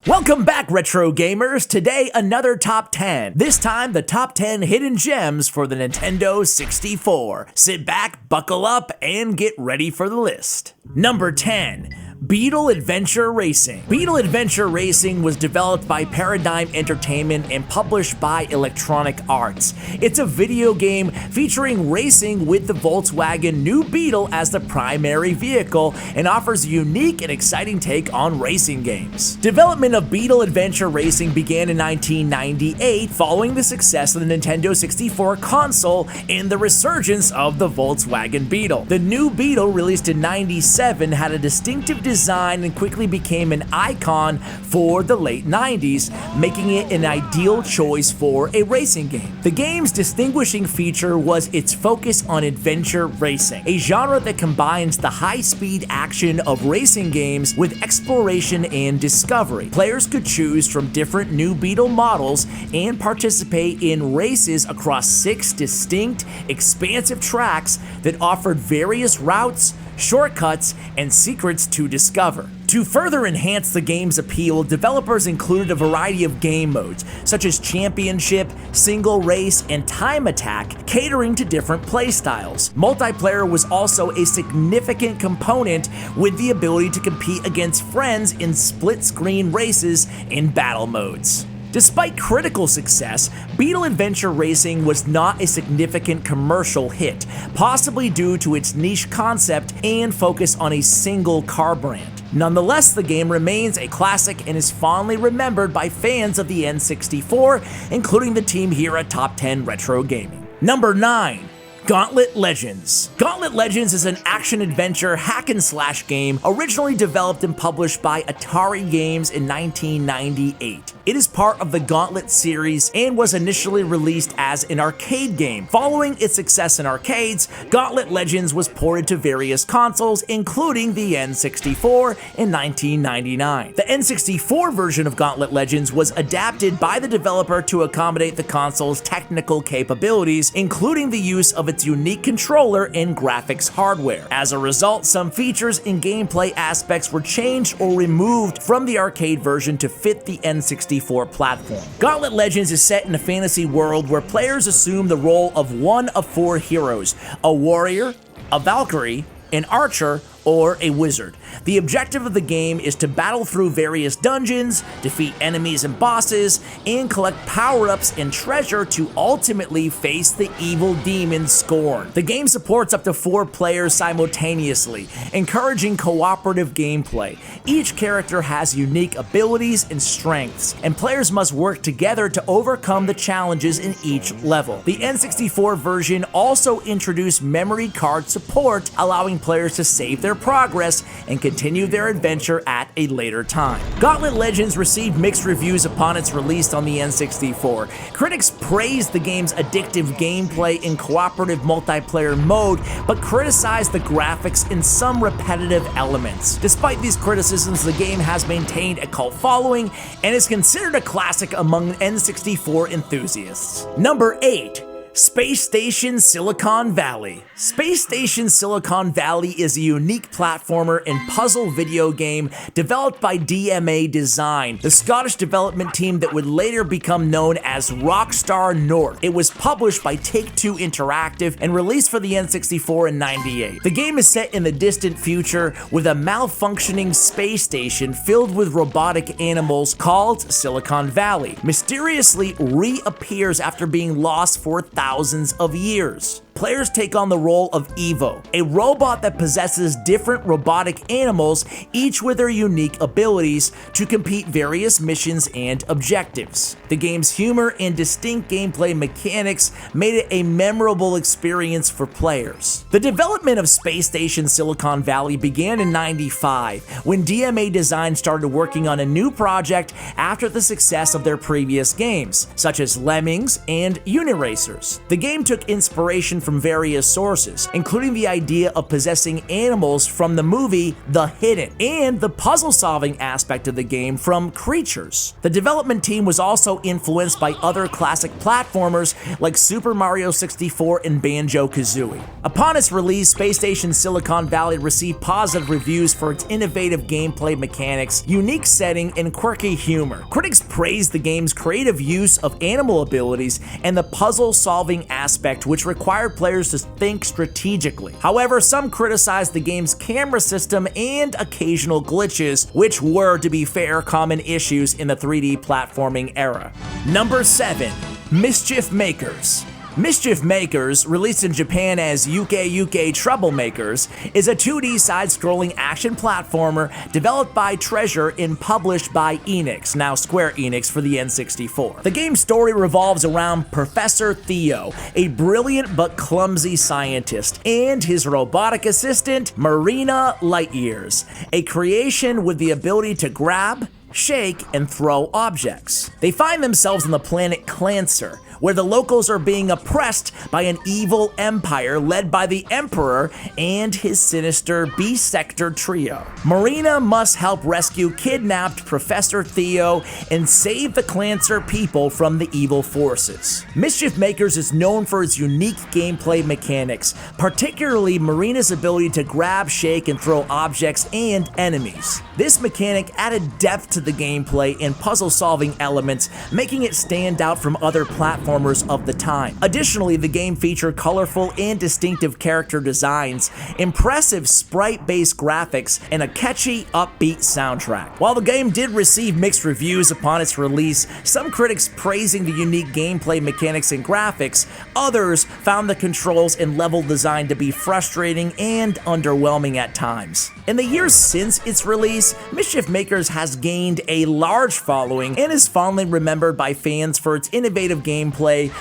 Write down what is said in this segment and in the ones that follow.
Welcome back, retro gamers. Today, another top 10. This time, the top 10 hidden gems for the Nintendo 64. Sit back, buckle up, and get ready for the list. Number 10. Beetle Adventure Racing. Beetle Adventure Racing was developed by Paradigm Entertainment and published by Electronic Arts. It's a video game featuring racing with the Volkswagen New Beetle as the primary vehicle and offers a unique and exciting take on racing games. Development of Beetle Adventure Racing began in 1998 following the success of the Nintendo 64 console and the resurgence of the Volkswagen Beetle. The New Beetle, released in '97, had a distinctive design and quickly became an icon for the late 90s, making it an ideal choice for a racing game. The game's distinguishing feature was its focus on adventure racing, a genre that combines the high-speed action of racing games with exploration and discovery. Players could choose from different New Beetle models and participate in races across 6 distinct, expansive tracks that offered various routes, shortcuts, and secrets to discover. To further enhance the game's appeal, developers included a variety of game modes, such as Championship, Single Race, and Time Attack, catering to different playstyles. Multiplayer was also a significant component, with the ability to compete against friends in split-screen races in battle modes. Despite critical success, Beetle Adventure Racing was not a significant commercial hit, possibly due to its niche concept and focus on a single car brand. Nonetheless, the game remains a classic and is fondly remembered by fans of the N64, including the team here at Top 10 Retro Gaming. Number 9. Gauntlet Legends. Gauntlet Legends is an action-adventure hack-and-slash game originally developed and published by Atari Games in 1998. It is part of the Gauntlet series and was initially released as an arcade game. Following its success in arcades, Gauntlet Legends was ported to various consoles, including the N64 in 1999. The N64 version of Gauntlet Legends was adapted by the developer to accommodate the console's technical capabilities, including the use of its unique controller and graphics hardware. As a result, some features and gameplay aspects were changed or removed from the arcade version to fit the N64 platform. Gauntlet Legends is set in a fantasy world where players assume the role of one of 4 heroes: a warrior, a Valkyrie, an archer, or a wizard. The objective of the game is to battle through various dungeons, defeat enemies and bosses, and collect power-ups and treasure to ultimately face the evil demon Scorn. The game supports up to 4 players simultaneously, encouraging cooperative gameplay. Each character has unique abilities and strengths, and players must work together to overcome the challenges in each level. The N64 version also introduced memory card support, allowing players to save their progress and continue their adventure at a later time. Gauntlet Legends received mixed reviews upon its release on the N64. Critics praised the game's addictive gameplay in cooperative multiplayer mode, but criticized the graphics and some repetitive elements. Despite these criticisms, the game has maintained a cult following and is considered a classic among N64 enthusiasts. Number 8. Space Station Silicon Valley. Space Station Silicon Valley is a unique platformer and puzzle video game developed by DMA Design, the Scottish development team that would later become known as Rockstar North. It was published by Take-Two Interactive and released for the N64 in '98. The game is set in the distant future with a malfunctioning space station filled with robotic animals called Silicon Valley. Mysteriously reappears after being lost for thousands of years. Players take on the role of Evo, a robot that possesses different robotic animals, each with their unique abilities, to complete various missions and objectives. The game's humor and distinct gameplay mechanics made it a memorable experience for players. The development of Space Station Silicon Valley began in '95, when DMA Design started working on a new project after the success of their previous games, such as Lemmings and Uniracers. The game took inspiration from various sources, including the idea of possessing animals from the movie The Hidden, and the puzzle-solving aspect of the game from creatures. The development team was also influenced by other classic platformers like Super Mario 64 and Banjo-Kazooie. Upon its release, Space Station Silicon Valley received positive reviews for its innovative gameplay mechanics, unique setting, and quirky humor. Critics praised the game's creative use of animal abilities and the puzzle-solving aspect, which required players to think strategically. However, some criticized the game's camera system and occasional glitches, which were, to be fair, common issues in the 3D platforming era. Number 7. Mischief Makers. Mischief Makers, released in Japan as UK Troublemakers, is a 2D side-scrolling action platformer developed by Treasure and published by Enix, now Square Enix, for the N64. The game's story revolves around Professor Theo, a brilliant but clumsy scientist, and his robotic assistant, Marina Lightyears, a creation with the ability to grab, shake, and throw objects. They find themselves on the planet Clancer, where the locals are being oppressed by an evil empire led by the Emperor and his sinister B-Sector trio. Marina must help rescue kidnapped Professor Theo and save the Clancer people from the evil forces. Mischief Makers is known for its unique gameplay mechanics, particularly Marina's ability to grab, shake, and throw objects and enemies. This mechanic added depth to the gameplay and puzzle-solving elements, making it stand out from other platformers of the time. Additionally, the game featured colorful and distinctive character designs, impressive sprite-based graphics, and a catchy, upbeat soundtrack. While the game did receive mixed reviews upon its release, some critics praising the unique gameplay mechanics and graphics, others found the controls and level design to be frustrating and underwhelming at times. In the years since its release, Mischief Makers has gained a large following and is fondly remembered by fans for its innovative gameplay,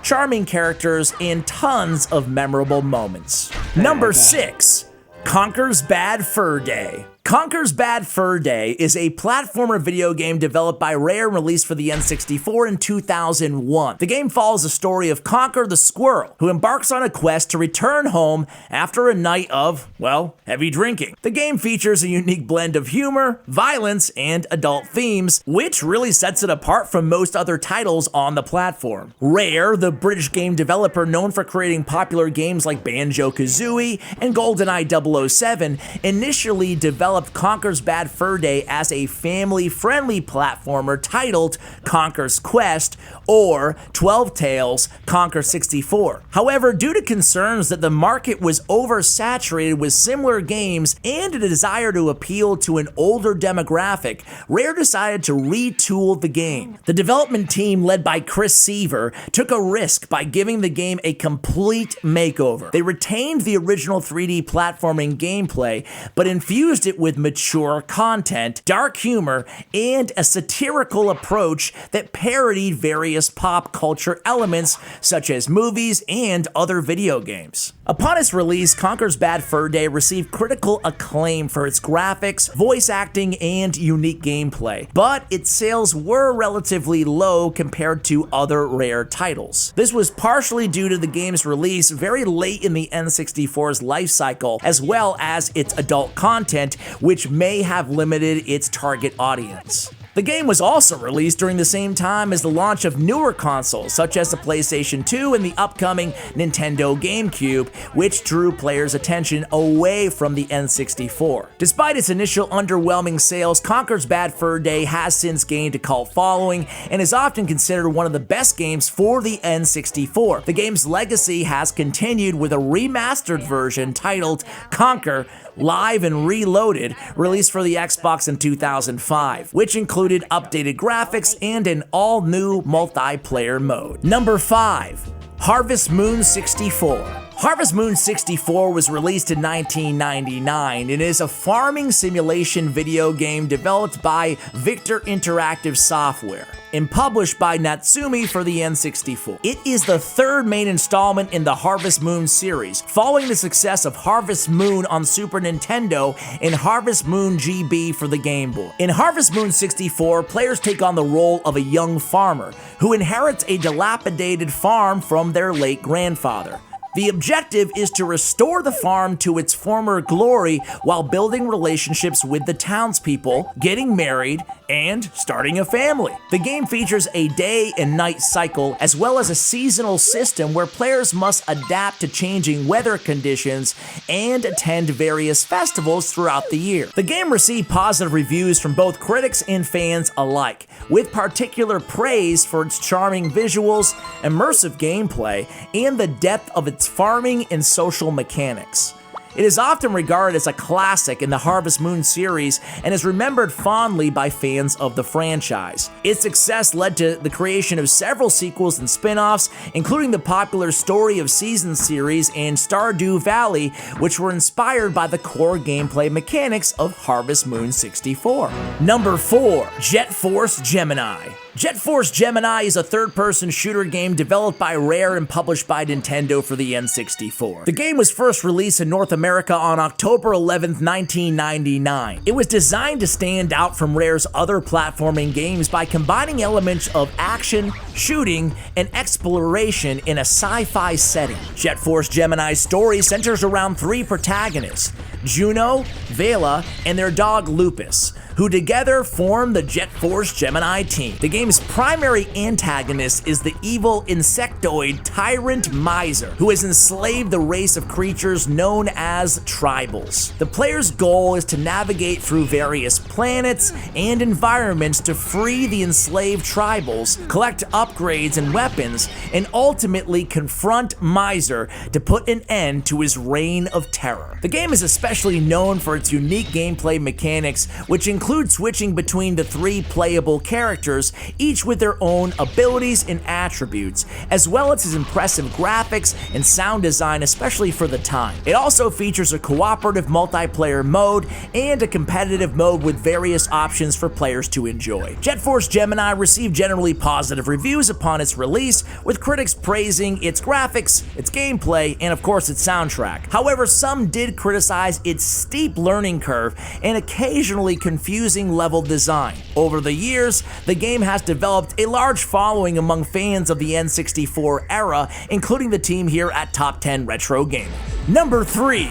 charming characters, and tons of memorable moments. Number 6. Conker's Bad Fur Day. Conker's Bad Fur Day is a platformer video game developed by Rare and released for the N64 in 2001. The game follows the story of Conker the squirrel, who embarks on a quest to return home after a night of, well, heavy drinking. The game features a unique blend of humor, violence, and adult themes, which really sets it apart from most other titles on the platform. Rare, the British game developer known for creating popular games like Banjo-Kazooie and GoldenEye 007, initially developed Conker's Bad Fur Day as a family-friendly platformer titled Conker's Quest, or 12 Tales Conker 64. However, due to concerns that the market was oversaturated with similar games and a desire to appeal to an older demographic, Rare decided to retool the game. The development team, led by Chris Seaver, took a risk by giving the game a complete makeover. They retained the original 3D platforming gameplay, but infused it with mature content, dark humor, and a satirical approach that parodied various pop culture elements such as movies and other video games. Upon its release, Conker's Bad Fur Day received critical acclaim for its graphics, voice acting, and unique gameplay, but its sales were relatively low compared to other Rare titles. This was partially due to the game's release very late in the N64's life cycle, as well as its adult content, which may have limited its target audience. The game was also released during the same time as the launch of newer consoles, such as the PlayStation 2 and the upcoming Nintendo GameCube, which drew players' attention away from the N64. Despite its initial underwhelming sales, Conker's Bad Fur Day has since gained a cult following and is often considered one of the best games for the N64. The game's legacy has continued with a remastered version titled Conker Live and Reloaded, released for the Xbox in 2005, which included updated graphics and an all-new multiplayer mode. Number 5. Harvest Moon 64. Harvest Moon 64 was released in 1999 and is a farming simulation video game developed by Victor Interactive Software and published by Natsumi for the N64. It is the third main installment in the Harvest Moon series, following the success of Harvest Moon on Super Nintendo and Harvest Moon GB for the Game Boy. In Harvest Moon 64, players take on the role of a young farmer who inherits a dilapidated farm from their late grandfather. The objective is to restore the farm to its former glory while building relationships with the townspeople, getting married, and starting a family. The game features a day and night cycle as well as a seasonal system where players must adapt to changing weather conditions and attend various festivals throughout the year. The game received positive reviews from both critics and fans alike, with particular praise for its charming visuals, immersive gameplay, and the depth of its farming and social mechanics. It is often regarded as a classic in the Harvest Moon series and is remembered fondly by fans of the franchise. Its success led to the creation of several sequels and spin-offs, including the popular Story of Seasons series and Stardew Valley, which were inspired by the core gameplay mechanics of Harvest Moon 64. Number 4. Jet Force Gemini. Jet Force Gemini is a third-person shooter game developed by Rare and published by Nintendo for the N64. The game was first released in North America on October 11, 1999. It was designed to stand out from Rare's other platforming games by combining elements of action, shooting, and exploration in a sci-fi setting. Jet Force Gemini's story centers around 3 protagonists, Juno, Vela, and their dog Lupus, who together form the Jet Force Gemini team. The game's primary antagonist is the evil insectoid tyrant Miser, who has enslaved the race of creatures known as tribals. The player's goal is to navigate through various planets and environments to free the enslaved tribals, collect upgrades and weapons, and ultimately confront Miser to put an end to his reign of terror. The game is especially known for its unique gameplay mechanics, which include switching between the 3 playable characters, each with their own abilities and attributes, as well as its impressive graphics and sound design, especially for the time. It also features a cooperative multiplayer mode and a competitive mode with various options for players to enjoy. Jet Force Gemini received generally positive reviews upon its release, with critics praising its graphics, its gameplay, and of course its soundtrack. However, some did criticize its steep learning curve and occasionally confusing level design. Over the years, the game has developed a large following among fans of the N64 era, including the team here at Top 10 Retro Gaming. Number 3.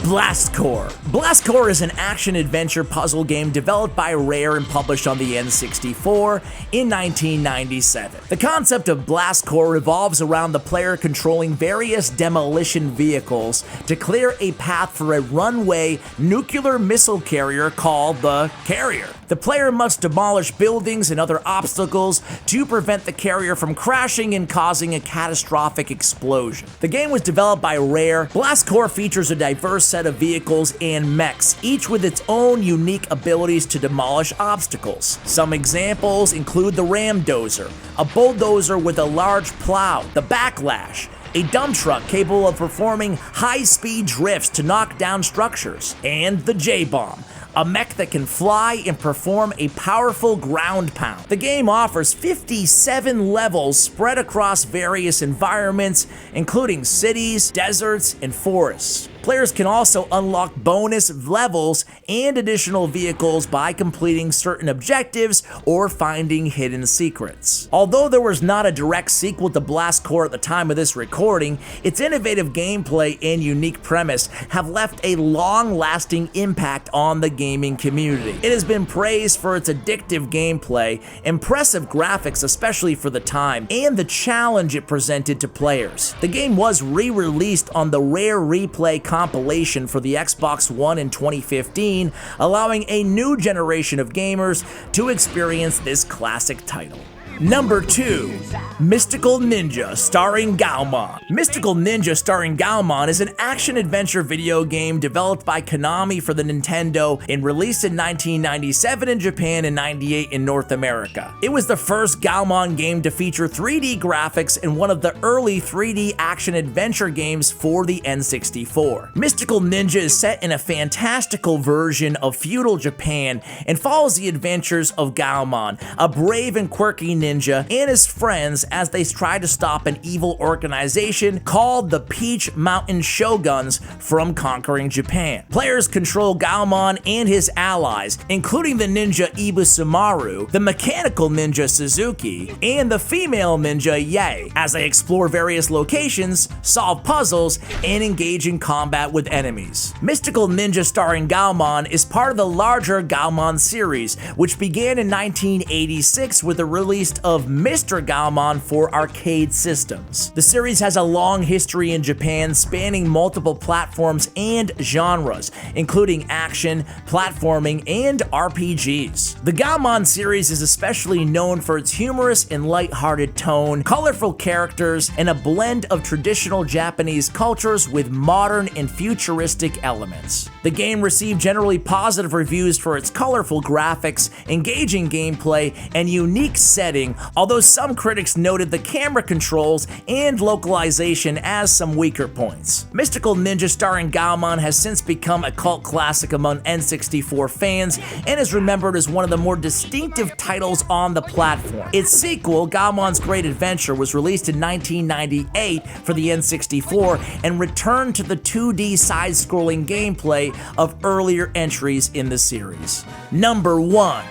Blast Corps. Blast Corps is an action-adventure puzzle game developed by Rare and published on the N64 in 1997. The concept of Blast Corps revolves around the player controlling various demolition vehicles to clear a path for a runway nuclear missile carrier called the Carrier. The player must demolish buildings and other obstacles to prevent the carrier from crashing and causing a catastrophic explosion. The game was developed by Rare. Blast Corps features a diverse set of vehicles and mechs, each with its own unique abilities to demolish obstacles. Some examples include the Ram Dozer, a bulldozer with a large plow, the Backlash, a dump truck capable of performing high-speed drifts to knock down structures, and the J-Bomb, a mech that can fly and perform a powerful ground pound. The game offers 57 levels spread across various environments, including cities, deserts, and forests. Players can also unlock bonus levels and additional vehicles by completing certain objectives or finding hidden secrets. Although there was not a direct sequel to Blast Corps at the time of this recording, its innovative gameplay and unique premise have left a long-lasting impact on the gaming community. It has been praised for its addictive gameplay, impressive graphics especially for the time, and the challenge it presented to players. The game was re-released on the Rare Replay compilation for the Xbox One in 2015, allowing a new generation of gamers to experience this classic title. Number 2. Mystical Ninja starring Gaomon. Mystical Ninja starring Gaomon is an action-adventure video game developed by Konami for the Nintendo and released in 1997 in Japan and 98 in North America. It was the first Gaomon game to feature 3D graphics and one of the early 3D action-adventure games for the N64. Mystical Ninja is set in a fantastical version of feudal Japan and follows the adventures of Gaomon, a brave and quirky ninja ninja and his friends as they try to stop an evil organization called the Peach Mountain Shoguns from conquering Japan. Players control Gaomon and his allies, including the ninja Ibusumaru, the mechanical ninja Suzuki, and the female ninja Yae, as they explore various locations, solve puzzles, and engage in combat with enemies. Mystical Ninja starring Gaomon is part of the larger Gaomon series, which began in 1986 with the release of Mr. Gaomon for arcade systems. The series has a long history in Japan, spanning multiple platforms and genres, including action, platforming, and RPGs. The Gaomon series is especially known for its humorous and lighthearted tone, colorful characters, and a blend of traditional Japanese cultures with modern and futuristic elements. The game received generally positive reviews for its colorful graphics, engaging gameplay, and unique setting, although some critics noted the camera controls and localization as some weaker points. Mystical Ninja starring Gaomon has since become a cult classic among N64 fans and is remembered as one of the more distinctive titles on the platform. Its sequel, Gaomon's Great Adventure, was released in 1998 for the N64 and returned to the 2D side-scrolling gameplay of earlier entries in the series. Number 1.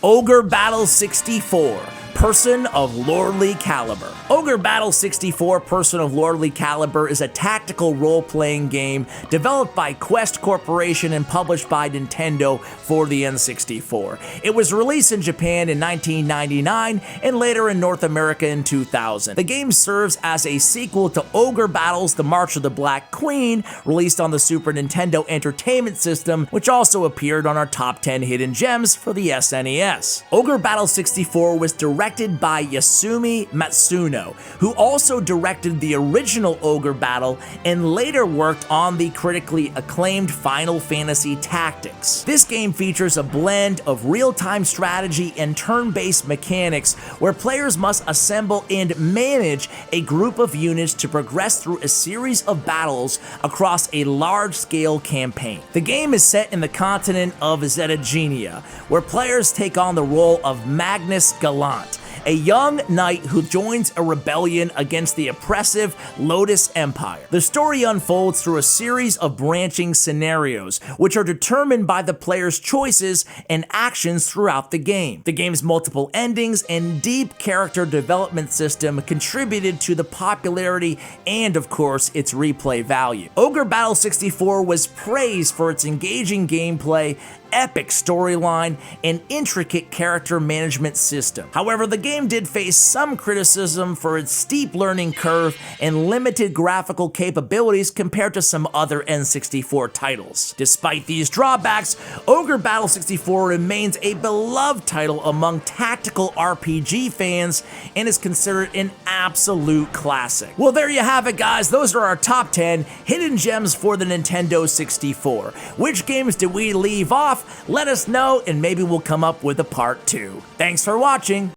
Ogre Battle 64. Person of Lordly Caliber. Ogre Battle 64 Person of Lordly Caliber is a tactical role-playing game developed by Quest Corporation and published by Nintendo for the N64. It was released in Japan in 1999 and later in North America in 2000. The game serves as a sequel to Ogre Battles The March of the Black Queen, released on the Super Nintendo Entertainment System, which also appeared on our top 10 hidden gems for the SNES. Ogre Battle 64 was directed by Yasumi Matsuno, who also directed the original Ogre Battle and later worked on the critically acclaimed Final Fantasy Tactics. This game features a blend of real-time strategy and turn-based mechanics where players must assemble and manage a group of units to progress through a series of battles across a large-scale campaign. The game is set in the continent of Zetagenia, where players take on the role of Magnus Gallant, a young knight who joins a rebellion against the oppressive Lotus Empire. The story unfolds through a series of branching scenarios, which are determined by the player's choices and actions throughout the game. The game's multiple endings and deep character development system contributed to the popularity and, of course, its replay value. Ogre Battle 64 was praised for its engaging gameplay, epic storyline, and intricate character management system. However, the game did face some criticism for its steep learning curve and limited graphical capabilities compared to some other N64 titles. Despite these drawbacks, Ogre Battle 64 remains a beloved title among tactical RPG fans and is considered an absolute classic. Well, there you have it, guys. Those are our top 10 hidden gems for the Nintendo 64. Which games did we leave off? Let us know and maybe we'll come up with a part 2. Thanks for watching.